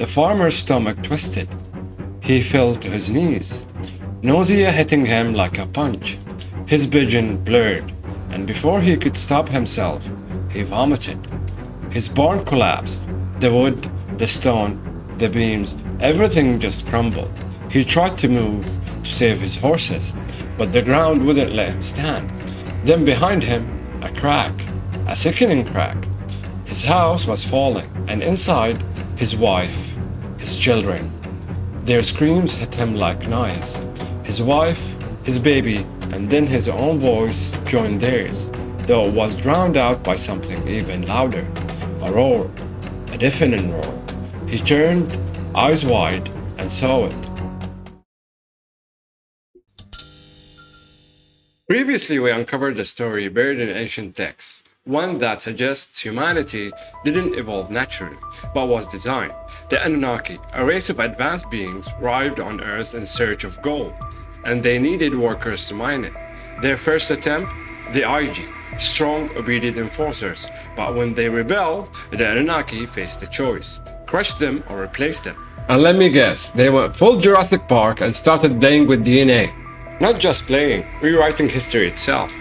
The farmer's stomach twisted. He fell to his knees, nausea hitting him like a punch. His vision blurred, and before he could stop himself, he vomited. His barn collapsed. The wood, the stone, the beams, everything just crumbled. He tried to move to save his horses, but the ground wouldn't let him stand. Then behind him, a crack, a sickening crack. His house was falling, and inside, his wife, his children. Their screams hit him like knives. His wife, his baby, and then his own voice joined theirs, though it was drowned out by something even louder. A roar, a deafening roar. He turned, eyes wide, and saw it. Previously, we uncovered a story buried in ancient texts, one that suggests humanity didn't evolve naturally, but was designed. The Anunnaki, a race of advanced beings, arrived on Earth in search of gold, and they needed workers to mine it. Their first attempt, the IG, strong, obedient enforcers, but when they rebelled, the Anunnaki faced a choice: crush them or replace them. And let me guess, they went full Jurassic Park and started playing with DNA. Not just playing, rewriting history itself.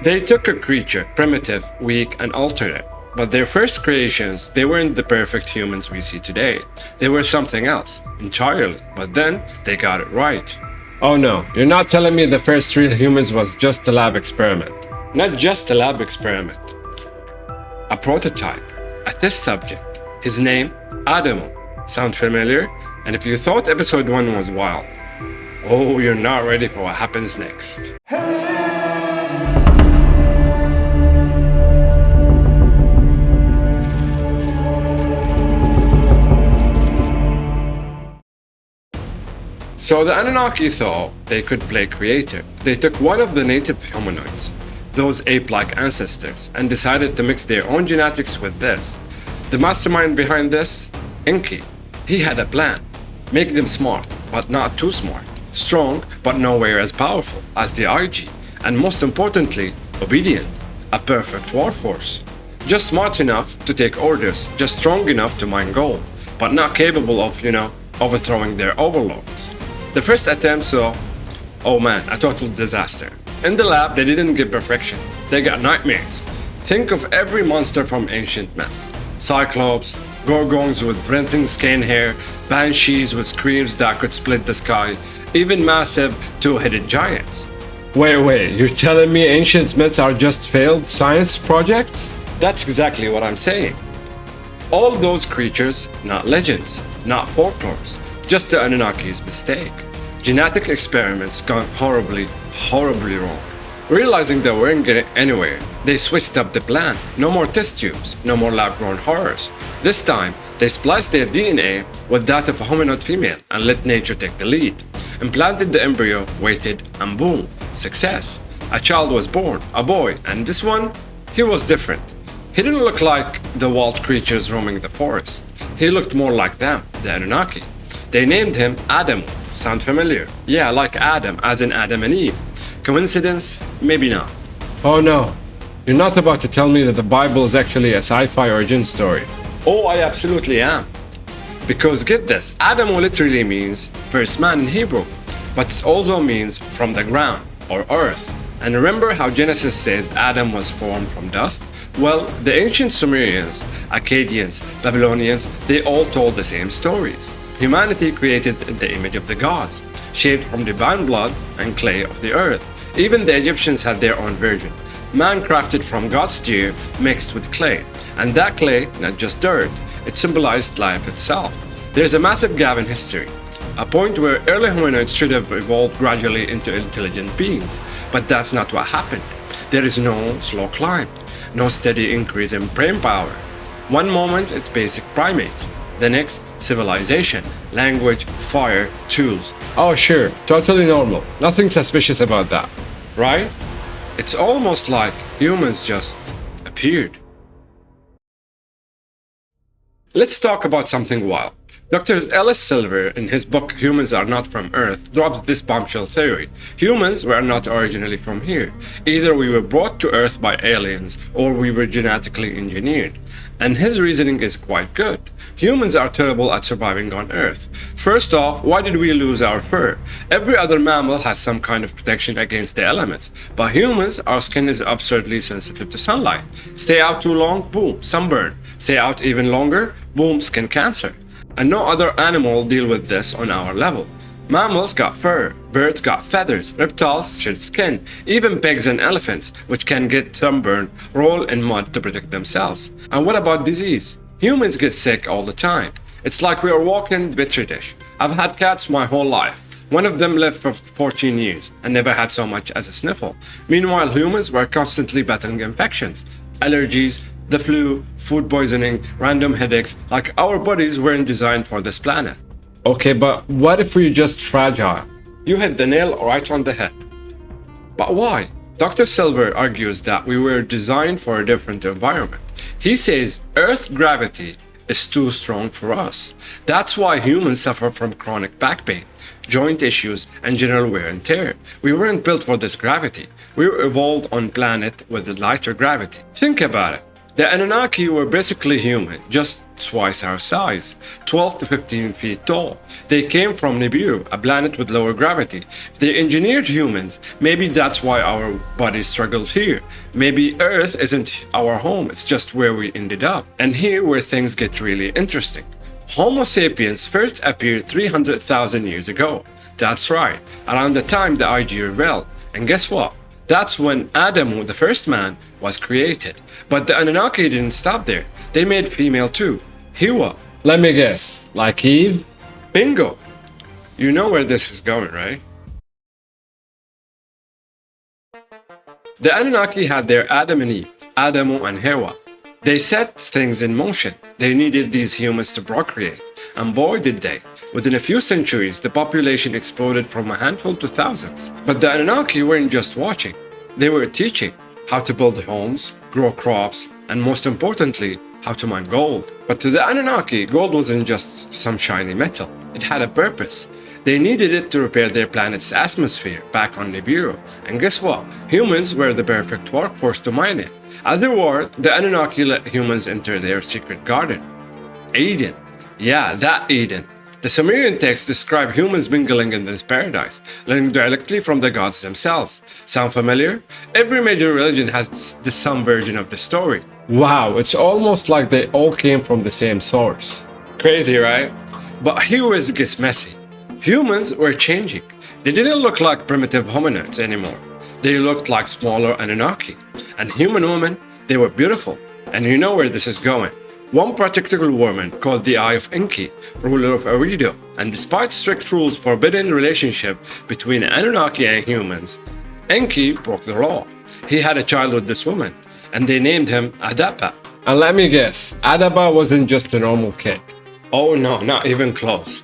They took a creature, primitive, weak, and altered it. But their first creations, they weren't the perfect humans we see today. They were something else, entirely. But then, they got it right. Oh no, you're not telling me the first real humans was just a lab experiment. Not just a lab experiment. A prototype, a test subject. His name, Adamu. Sound familiar? And if you thought episode 1 was wild, oh, you're not ready for what happens next. So the Anunnaki thought they could play creator. They took one of the native hominoids, those ape-like ancestors, and decided to mix their own genetics with this. The mastermind behind this? Enki. He had a plan. Make them smart, but not too smart. Strong, but nowhere as powerful as the IG. And most importantly, obedient. A perfect warforce. Just smart enough to take orders, just strong enough to mine gold, but not capable of, overthrowing their overlords. The first attempt saw, oh man, a total disaster. In the lab, they didn't get perfection. They got nightmares. Think of every monster from ancient myths. Cyclops, gorgons with breathing skin hair, banshees with screams that could split the sky, even massive two-headed giants. Wait, you're telling me ancient myths are just failed science projects? That's exactly what I'm saying. All those creatures, not legends, not folklores, just the Anunnaki's mistake. Genetic experiments gone horribly wrong. Realizing they weren't getting anywhere, they switched up the plan. No more test tubes, no more lab-grown horrors. This time, they spliced their DNA with that of a hominoid female and let nature take the lead. Implanted the embryo, waited, and boom, success. A child was born, a boy, and this one, he was different. He didn't look like the wild creatures roaming the forest. He looked more like them, the Anunnaki. They named him Adamu. Sound familiar? Yeah, like Adam, as in Adam and Eve. Coincidence? Maybe not. Oh no, you're not about to tell me that the Bible is actually a sci-fi origin story. Oh, I absolutely am. Because get this, Adamu literally means first man in Hebrew, but it also means from the ground, or earth. And remember how Genesis says Adam was formed from dust? Well, the ancient Sumerians, Akkadians, Babylonians, they all told the same stories. Humanity created in the image of the gods, shaped from divine blood and clay of the earth. Even the Egyptians had their own version. Man crafted from God's tear mixed with clay. And that clay, not just dirt, it symbolized life itself. There's a massive gap in history, a point where early hominoids should have evolved gradually into intelligent beings. But that's not what happened. There is no slow climb, no steady increase in brain power. One moment it's basic primates, the next civilization, language, fire, tools. Oh sure, totally normal. Nothing suspicious about that, right? It's almost like humans just appeared. Let's talk about something wild. Dr. Ellis Silver, in his book Humans Are Not From Earth, dropped this bombshell theory. Humans were not originally from here. Either we were brought to Earth by aliens, or we were genetically engineered. And his reasoning is quite good. Humans are terrible at surviving on Earth. First off, why did we lose our fur? Every other mammal has some kind of protection against the elements, but humans, our skin is absurdly sensitive to sunlight. Stay out too long, boom, sunburn. Stay out even longer, boom, skin cancer. And no other animal deal with this on our level. Mammals got fur, birds got feathers, reptiles shed skin, even pigs and elephants, which can get sunburn, roll in mud to protect themselves. And what about disease? Humans get sick all the time. It's like we are walking petri dish. I've had cats my whole life. One of them lived for 14 years and never had so much as a sniffle. Meanwhile, humans were constantly battling infections, allergies, the flu, food poisoning, random headaches, like our bodies weren't designed for this planet. Okay, but what if we're just fragile? You hit the nail right on the head. But why? Dr. Silver argues that we were designed for a different environment. He says Earth gravity is too strong for us. That's why humans suffer from chronic back pain, joint issues, and general wear and tear. We weren't built for this gravity. We were evolved on a planet with a lighter gravity. Think about it. The Anunnaki were basically human, just twice our size, 12 to 15 feet tall. They came from Nibiru, a planet with lower gravity. If they engineered humans, maybe that's why our bodies struggled here. Maybe Earth isn't our home, it's just where we ended up. And here where things get really interesting. Homo sapiens first appeared 300,000 years ago. That's right, around the time the IG rebelled. And guess what? That's when Adamu, the first man, was created. But the Anunnaki didn't stop there. They made female too, Hiwa. Let me guess, like Eve? Bingo! You know where this is going, right? The Anunnaki had their Adam and Eve, Adamu and Hiwa. They set things in motion. They needed these humans to procreate. And boy did they. Within a few centuries, the population exploded from a handful to thousands. But the Anunnaki weren't just watching. They were teaching how to build homes, grow crops, and most importantly, how to mine gold. But to the Anunnaki, gold wasn't just some shiny metal. It had a purpose. They needed it to repair their planet's atmosphere back on Nibiru. And guess what? Humans were the perfect workforce to mine it. As a reward, the Anunnaki let humans enter their secret garden. Eden. Yeah, that Eden. The Sumerian texts describe humans mingling in this paradise, learning directly from the gods themselves. Sound familiar? Every major religion has some version of the story. Wow, it's almost like they all came from the same source. Crazy, right? But here where it gets messy. Humans were changing. They didn't look like primitive hominids anymore. They looked like smaller Anunnaki. And human women, they were beautiful. And you know where this is going. One particular woman called the Eye of Enki, ruler of Eridu, and despite strict rules forbidding relationship between Anunnaki and humans, Enki broke the law. He had a child with this woman, and they named him Adapa. And let me guess, Adapa wasn't just a normal kid. Oh no, not even close.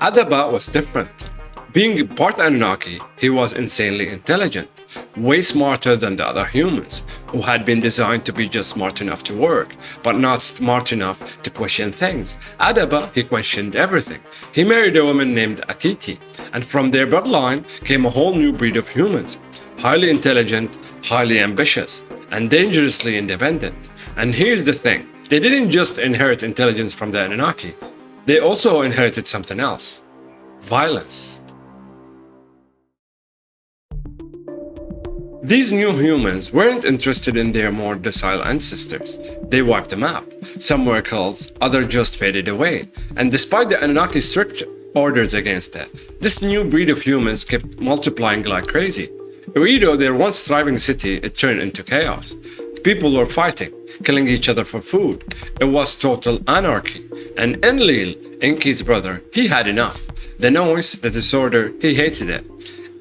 Adapa was different. Being part Anunnaki, he was insanely intelligent, way smarter than the other humans, who had been designed to be just smart enough to work, but not smart enough to question things. Adapa, he questioned everything. He married a woman named Atiti, and from their bloodline came a whole new breed of humans, highly intelligent, highly ambitious, and dangerously independent. And here's the thing, they didn't just inherit intelligence from the Anunnaki, they also inherited something else: violence. These new humans weren't interested in their more docile ancestors. They wiped them out. Some were killed, others just faded away. And despite the Anunnaki's strict orders against that, this new breed of humans kept multiplying like crazy. Eridu, their once thriving city, it turned into chaos. People were fighting, killing each other for food. It was total anarchy. And Enlil, Enki's brother, he had enough. The noise, the disorder, he hated it.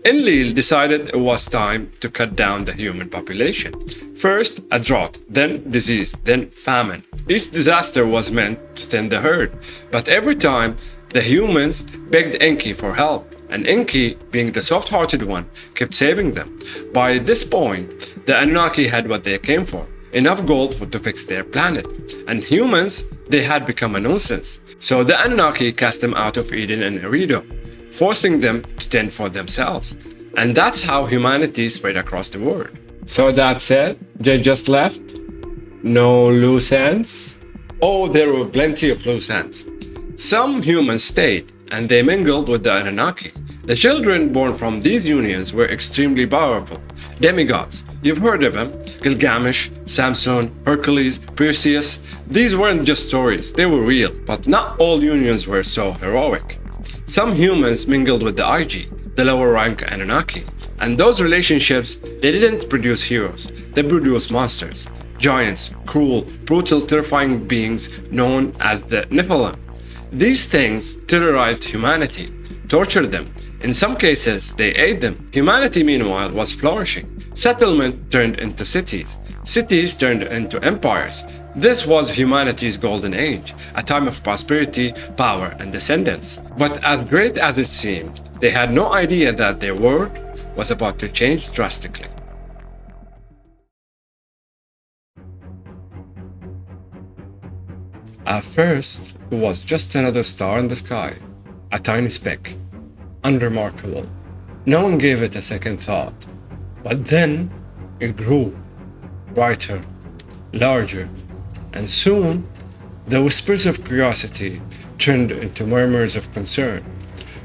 Enlil decided it was time to cut down the human population. First, a drought, then disease, then famine. Each disaster was meant to thin the herd, but every time, the humans begged Enki for help, and Enki, being the soft-hearted one, kept saving them. By this point, the Anunnaki had what they came for, enough gold to fix their planet, and humans, they had become a nuisance. So the Anunnaki cast them out of Eden and Eridu, forcing them to tend for themselves. And that's how humanity spread across the world. So that's it? They just left? No loose ends? Oh, there were plenty of loose ends. Some humans stayed, and they mingled with the Anunnaki. The children born from these unions were extremely powerful. Demigods, you've heard of them: Gilgamesh, Samson, Hercules, Perseus. These weren't just stories, they were real. But not all unions were so heroic. Some humans mingled with the IG, the lower rank Anunnaki. And those relationships, they didn't produce heroes, they produced monsters. Giants, cruel, brutal, terrifying beings known as the Nephilim. These things terrorized humanity, tortured them. In some cases, they ate them. Humanity, meanwhile, was flourishing. Settlement turned into cities. Cities turned into empires. This was humanity's golden age, a time of prosperity, power, and descendants. But as great as it seemed, they had no idea that their world was about to change drastically. At first, it was just another star in the sky, a tiny speck, unremarkable. No one gave it a second thought. But then it grew, brighter, larger, and soon the whispers of curiosity turned into murmurs of concern,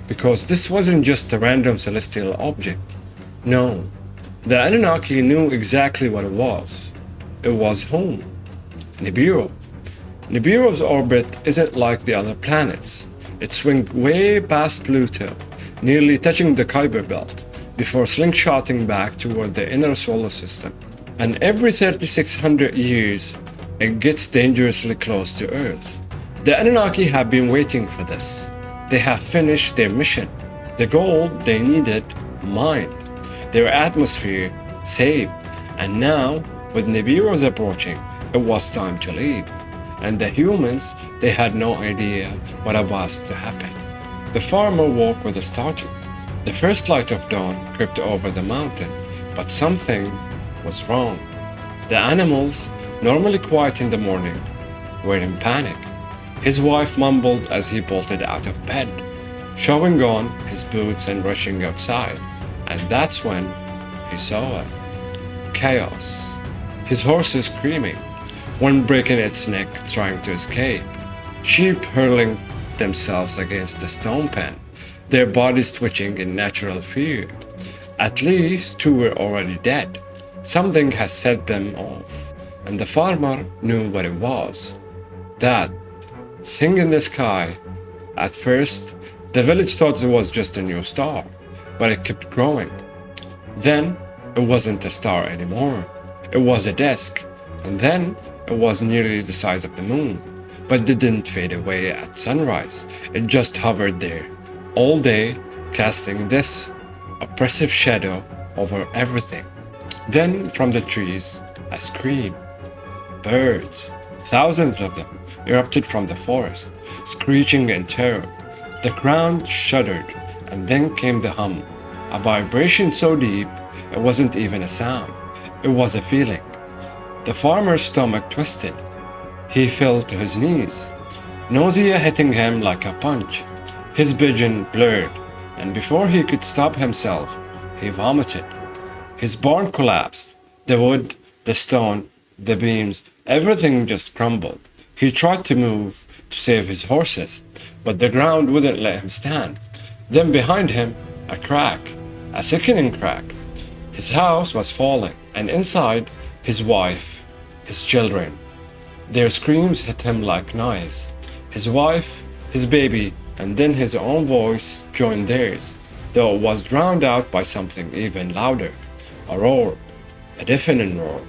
because this wasn't just a random celestial object. No, the Anunnaki knew exactly what it was. It was home, Nibiru. Nibiru's orbit isn't like the other planets. It swings way past Pluto, nearly touching the Kuiper belt, before slingshotting back toward the inner solar system. And every 3,600 years, it gets dangerously close to Earth. The Anunnaki have been waiting for this. They have finished their mission. The gold they needed, mined. Their atmosphere, saved. And now, with Nibiru's approaching, it was time to leave. And the humans, they had no idea what was to happen. The farmer woke with a startle. The first light of dawn crept over the mountain, but something was wrong. The animals, normally quiet in the morning, were in panic. His wife mumbled as he bolted out of bed, shoving on his boots and rushing outside. And that's when he saw it. Chaos. His horses screaming, one breaking its neck trying to escape, sheep hurling themselves against the stone pen, their bodies twitching in natural fear. At least 2 were already dead. Something had set them off, and the farmer knew what it was. That thing in the sky. At first, the village thought it was just a new star, but it kept growing. Then, it wasn't a star anymore. It was a disk, and then it was nearly the size of the moon, but it didn't fade away at sunrise. It just hovered there, all day, casting this oppressive shadow over everything. Then, from the trees, a scream. Birds, thousands of them, erupted from the forest, screeching in terror. The ground shuddered, and then came the hum, a vibration so deep it wasn't even a sound, it was a feeling. The farmer's stomach twisted. He fell to his knees, nausea hitting him like a punch. His vision blurred, and before he could stop himself, he vomited. His barn collapsed. The wood, the stone, the beams, everything just crumbled. He tried to move to save his horses, but the ground wouldn't let him stand. Then behind him, a crack, a sickening crack. His house was falling, and inside, his wife, his children. Their screams hit him like knives. His wife, his baby, and then his own voice joined theirs, though it was drowned out by something even louder. A roar, a deafening roar.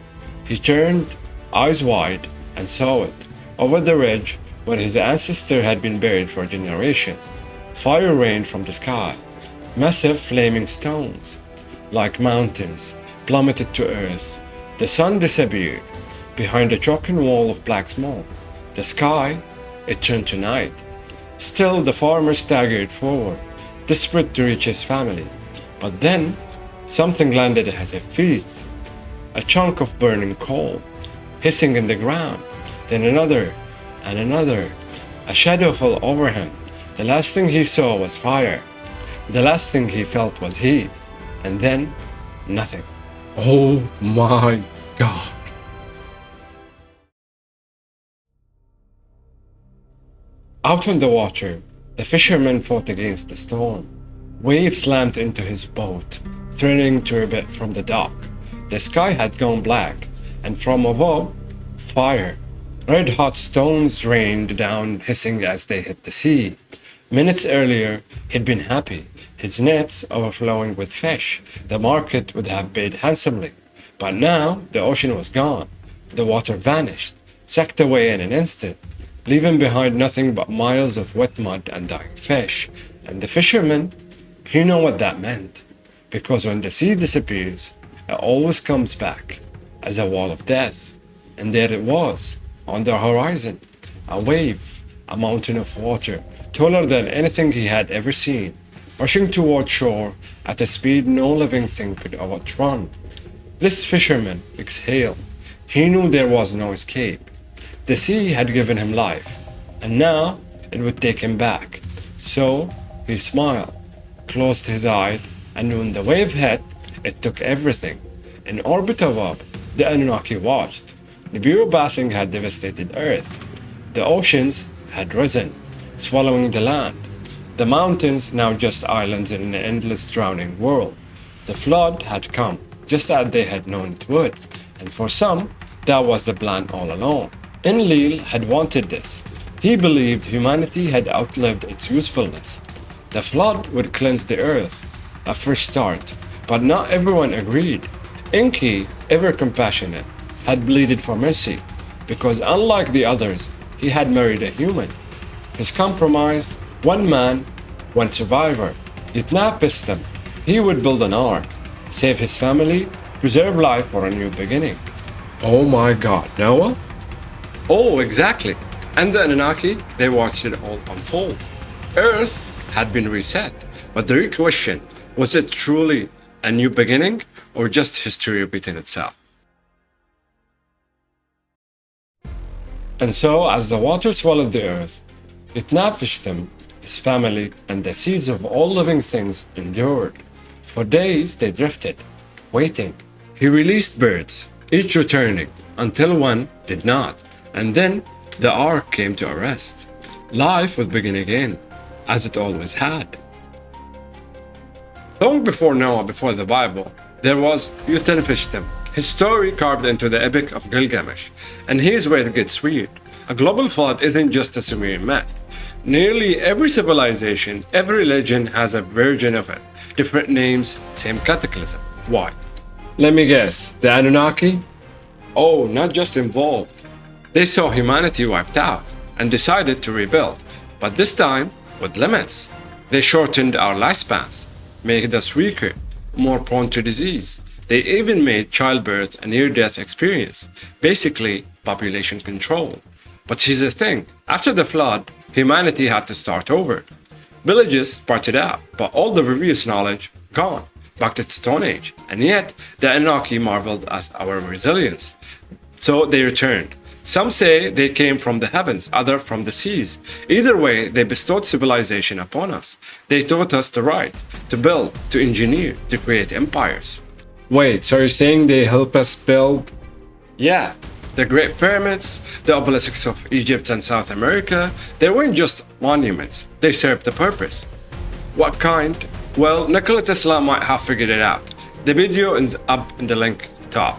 He turned, eyes wide, and saw it. Over the ridge, where his ancestor had been buried for generations, fire rained from the sky. Massive flaming stones, like mountains, plummeted to earth. The sun disappeared behind a choking wall of black smoke. The sky, it turned to night. Still, the farmer staggered forward, desperate to reach his family. But then, something landed at his feet. A chunk of burning coal, hissing in the ground. Then another, and another. A shadow fell over him. The last thing he saw was fire. The last thing he felt was heat. And then, nothing. Oh my God. Out on the water, the fisherman fought against the storm. Waves slammed into his boat, threatening to rip it from the dock. The sky had gone black, and from above, fire. Red-hot stones rained down hissing as they hit the sea. Minutes earlier, he'd been happy, his nets overflowing with fish. The market would have paid handsomely. But now, the ocean was gone. The water vanished, sucked away in an instant, leaving behind nothing but miles of wet mud and dying fish. And the fisherman, he knew what that meant. Because when the sea disappears, it always comes back as a wall of death. And there it was, on the horizon, a wave, a mountain of water, taller than anything he had ever seen, rushing toward shore at a speed no living thing could outrun. This fisherman exhaled. He knew there was no escape. The sea had given him life, and now it would take him back. So he smiled, closed his eyes, and when the wave hit, it took everything. In orbit above, the Anunnaki watched. Nibiru passing had devastated Earth. The oceans had risen, swallowing the land. The mountains now just islands in an endless drowning world. The flood had come, just as they had known it would, and for some, that was the plan all along. Enlil had wanted this. He believed humanity had outlived its usefulness. The flood would cleanse the earth, a fresh start, but not everyone agreed. Enki, ever compassionate, had pleaded for mercy, because unlike the others, he had married a human. His compromise, one man, one survivor. Yitnaf pissed him. He would build an ark, save his family, preserve life for a new beginning. Oh my god, Noah? Oh, exactly. And the Anunnaki, they watched it all unfold. Earth had been reset, but the real question, was it truly a new beginning or just history repeating itself? And so, as the water swallowed the earth, it fished him, his family, and the seeds of all living things endured. For days they drifted, waiting. He released birds, each returning, until one did not. And then the ark came to a rest. Life would begin again, as it always had. Long before Noah, before the Bible, there was Utanfishtim, his story carved into the Epic of Gilgamesh. And here's where it gets weird. A global flood isn't just a Sumerian myth. Nearly every civilization, every religion has a version of it. Different names, same cataclysm. Why? Let me guess, the Anunnaki? Oh, not just involved. They saw humanity wiped out and decided to rebuild, but this time with limits. They shortened our lifespans, made us weaker, more prone to disease. They even made childbirth a near-death experience, basically population control. But here's the thing, after the flood, humanity had to start over. Villages started out, but all the previous knowledge gone, back to the Stone Age. And yet, the Anunnaki marveled at our resilience. So they returned. Some say they came from the heavens, others from the seas. Either way, they bestowed civilization upon us. They taught us to write, to build, to engineer, to create empires. Wait, so you're saying they help us build? Yeah, the Great Pyramids, the obelisks of Egypt and South America, they weren't just monuments, they served a purpose. What kind? Well, Nikola Tesla might have figured it out. The video is up in the link top.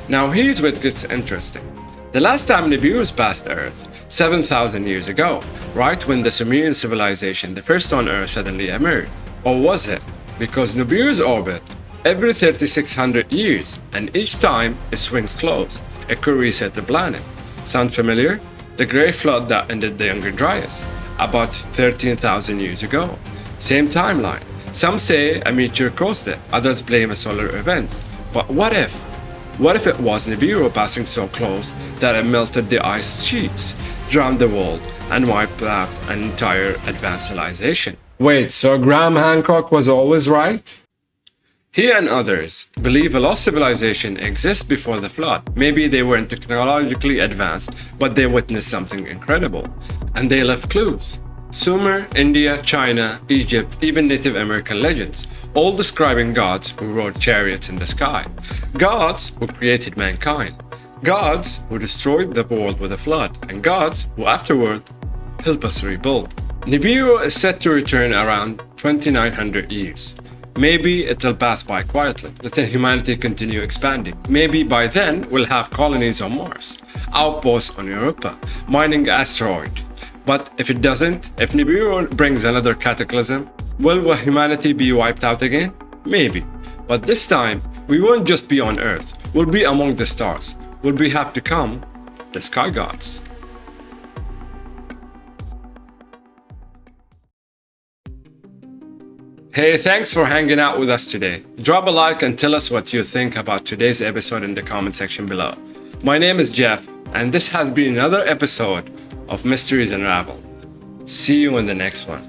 Now here's where it gets interesting. The last time Nibiru passed Earth, 7,000 years ago, right when the Sumerian civilization, the first on Earth, suddenly emerged. Or was it? Because Nibiru's orbit every 3,600 years, and each time it swings close, it could reset the planet. Sound familiar? The Great Flood that ended the Younger Dryas, about 13,000 years ago. Same timeline. Some say a meteor caused it, others blame a solar event. But what if? What if it was Nibiru passing so close that it melted the ice sheets, drowned the world, and wiped out an entire advanced civilization? Wait, so Graham Hancock was always right? He and others believe a lost civilization exists before the flood. Maybe they weren't technologically advanced, but they witnessed something incredible. And they left clues. Sumer, India, China, Egypt, even Native American legends, all describing gods who rode chariots in the sky. Gods who created mankind. Gods who destroyed the world with a flood. And gods who afterward help us rebuild. Nibiru is set to return around 2900 years. Maybe it'll pass by quietly, letting humanity continue expanding. Maybe by then we'll have colonies on Mars, outposts on Europa, mining asteroid. But if it doesn't, if Nibiru brings another cataclysm, will humanity be wiped out again? Maybe. But this time, we won't just be on Earth, we'll be among the stars. Will we have become the sky gods? Hey, thanks for hanging out with us today. Drop a like and tell us what you think about today's episode in the comment section below. My name is Jeff, and this has been another episode of Mysteries Unraveled. See you in the next one.